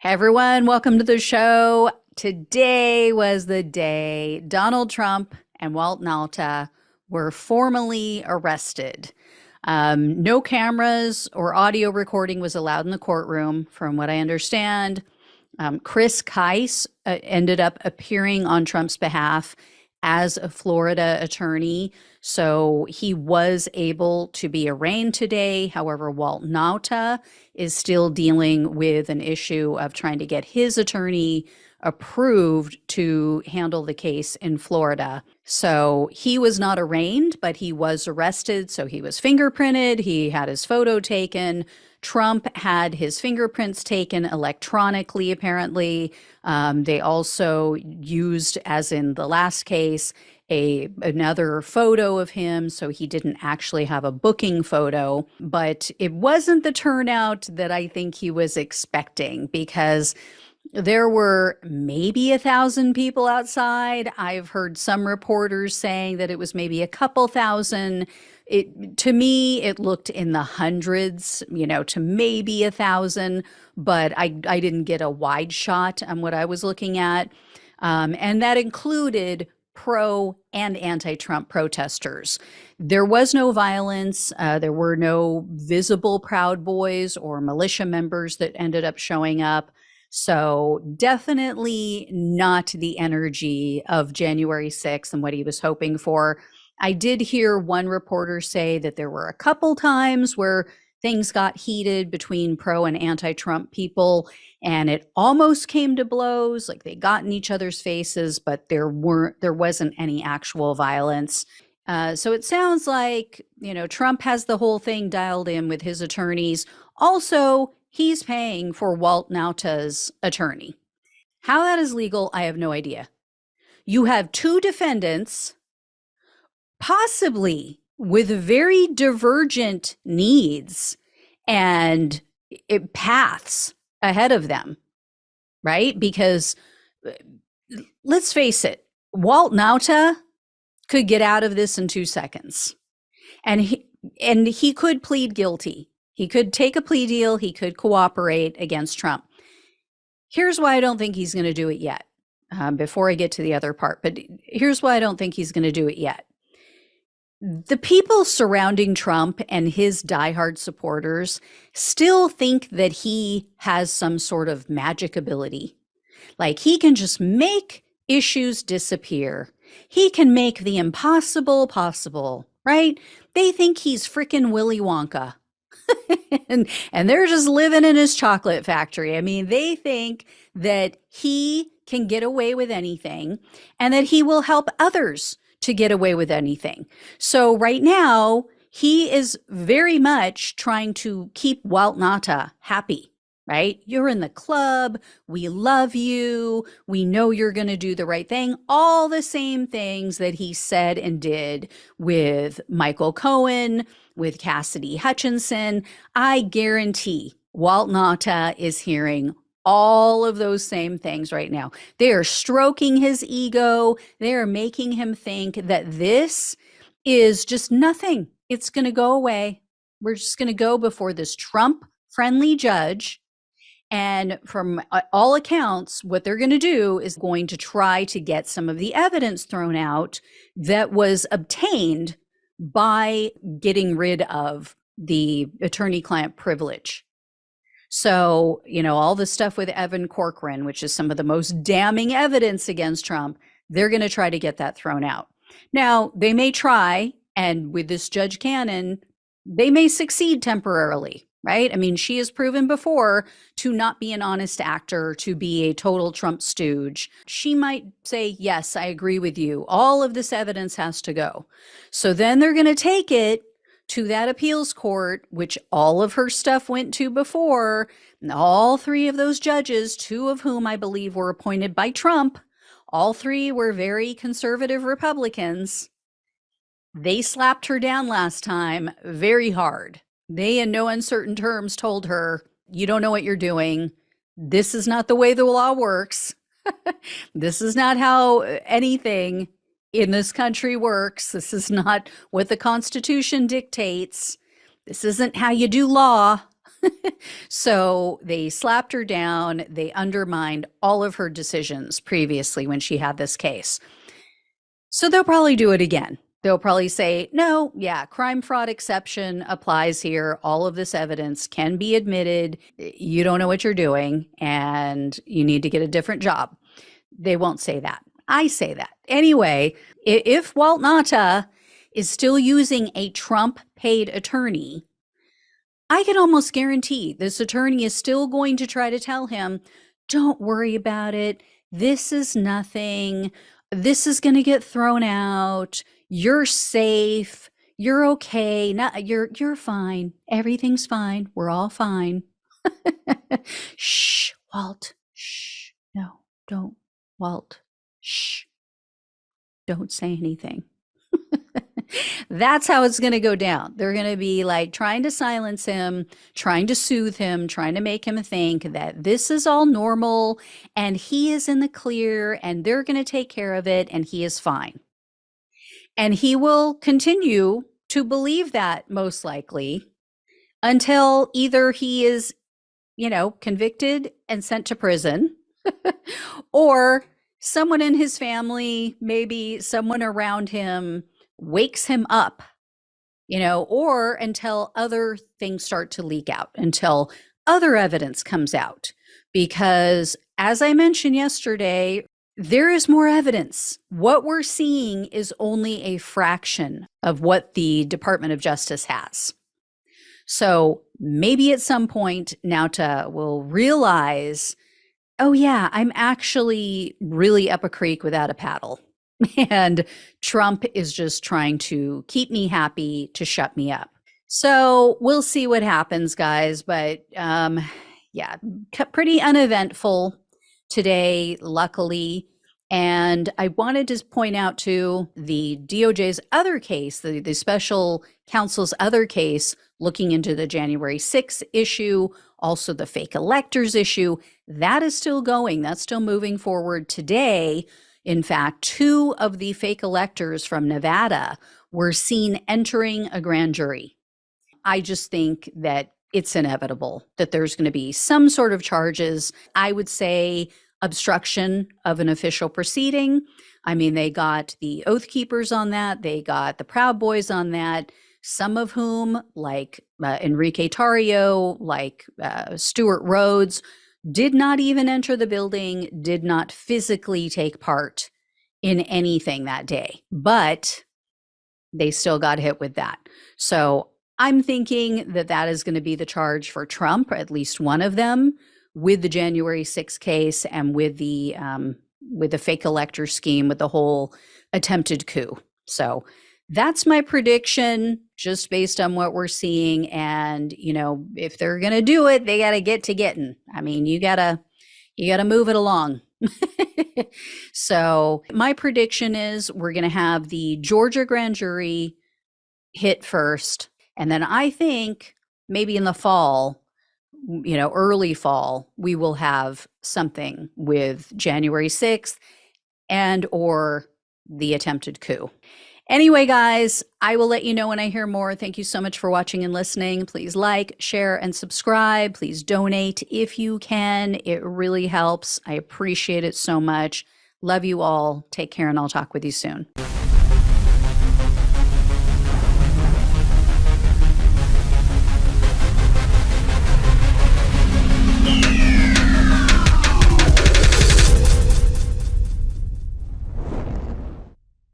Hey everyone, welcome to the show. Today was the day Donald Trump and Walt Nauta were formally arrested. No cameras or audio recording was allowed in the courtroom, from what I understand. Chris Kise ended up appearing on Trump's behalf as a Florida attorney. So he was able to be arraigned today. However, Walt Nauta is still dealing with an issue of trying to get his attorney approved to handle the case in Florida. So he was not arraigned, but he was arrested. So he was fingerprinted. He had his photo taken. Trump had his fingerprints taken electronically, apparently. They also used, as in the last case, another photo of him, so he didn't actually have a booking photo. But it wasn't the turnout that I think he was expecting, because there were maybe 1,000 people outside. I've heard some reporters saying that it was maybe a couple thousand. To me, it looked in the hundreds, to maybe 1,000, but I didn't get a wide shot on what I was looking at. And that included pro and anti-Trump protesters. There was no violence. There were no visible Proud Boys or militia members that ended up showing up. So definitely not the energy of January 6th and what he was hoping for. I did hear one reporter say that there were a couple times where things got heated between pro and anti-Trump people, and it almost came to blows, like they got in each other's faces, but there wasn't any actual violence. So it sounds like, Trump has the whole thing dialed in with his attorneys. Also, he's paying for Walt Nauta's attorney. How that is legal, I have no idea. You have two defendants, possibly with very divergent needs and paths ahead of them, right? Because let's face it, Walt Nauta could get out of this in 2 seconds. And he could plead guilty. He could take a plea deal. He could cooperate against Trump. Here's why I don't think he's going to do it yet, before I get to the other part. But here's why I don't think he's going to do it yet. The people surrounding Trump and his diehard supporters still think that he has some sort of magic ability. Like he can just make issues disappear. He can make the impossible possible, right? They think he's frickin' Willy Wonka. and they're just living in his chocolate factory. I mean, they think that he can get away with anything and that he will help others to get away with anything. So right now, he is very much trying to keep Walt Nauta happy, right? You're in the club. We love you. We know you're going to do the right thing. All the same things that he said and did with Michael Cohen, with Cassidy Hutchinson. I guarantee Walt Nauta is hearing all of those same things right now. They are stroking his ego. They are making him think that this is just nothing. It's going to go away. We're just going to go before this Trump-friendly judge. And from all accounts, what they're going to do is going to try to get some of the evidence thrown out that was obtained by getting rid of the attorney-client privilege. So, all the stuff with Evan Corcoran, which is some of the most damning evidence against Trump, they're going to try to get that thrown out. Now, they may try, and with this Judge Cannon, they may succeed temporarily, right? I mean, she has proven before to not be an honest actor, to be a total Trump stooge. She might say, yes, I agree with you. All of this evidence has to go. So then they're going to take it to that appeals court, which all of her stuff went to before. And all three of those judges, two of whom I believe were appointed by Trump, all three were very conservative Republicans. They slapped her down last time very hard. They, in no uncertain terms, told her, you don't know what you're doing. This is not the way the law works. This is not how anything in this country works. This is not what the Constitution dictates. This isn't how you do law. So they slapped her down. They undermined all of her decisions previously when she had this case. So they'll probably do it again. They'll probably say, no, yeah, crime fraud exception applies here. All of this evidence can be admitted. You don't know what you're doing and you need to get a different job. They won't say that. I say that. Anyway, if Walt Nauta is still using a Trump paid attorney, I can almost guarantee this attorney is still going to try to tell him, don't worry about it. This is nothing. This is going to get thrown out. You're safe. You're okay. You're fine. Everything's fine. We're all fine. Shh, Walt. Shh. No, don't. Walt. Shh. Don't say anything. That's how it's going to go down. They're going to be like trying to silence him, trying to soothe him, trying to make him think that this is all normal and he is in the clear and they're going to take care of it and he is fine. And he will continue to believe that most likely until either he is, convicted and sent to prison or someone in his family, maybe someone around him wakes him up, or until other things start to leak out, until other evidence comes out. Because as I mentioned yesterday, there is more evidence. What we're seeing is only a fraction of what the Department of Justice has. So maybe at some point, Nauta will realize, oh yeah, I'm actually really up a creek without a paddle. And Trump is just trying to keep me happy to shut me up. So we'll see what happens, guys. But yeah, pretty uneventful today, luckily. And I wanted to point out too, the DOJ's other case, the special counsel's other case, looking into the January 6th issue, also the fake electors issue, that is still going. That's still moving forward today. In fact, 2 of the fake electors from Nevada were seen entering a grand jury. I just think that it's inevitable that there's going to be some sort of charges. I would say obstruction of an official proceeding. I mean, they got the Oath Keepers on that. They got the Proud Boys on that. Some of whom, like Enrique Tarrio, like Stuart Rhodes, did not even enter the building, did not physically take part in anything that day, but they still got hit with that. So I'm thinking that that is going to be the charge for Trump, or at least one of them, with the January 6th case and with the fake elector scheme, with the whole attempted coup. So that's my prediction, just based on what we're seeing. And, if they're going to do it, they got to get to getting. I mean, you got to move it along. So my prediction is we're going to have the Georgia grand jury hit first. And then I think maybe in the fall, early fall, we will have something with January 6th and or the attempted coup. Anyway, guys, I will let you know when I hear more. Thank you so much for watching and listening. Please like, share, and subscribe. Please donate if you can. It really helps. I appreciate it so much. Love you all. Take care, and I'll talk with you soon.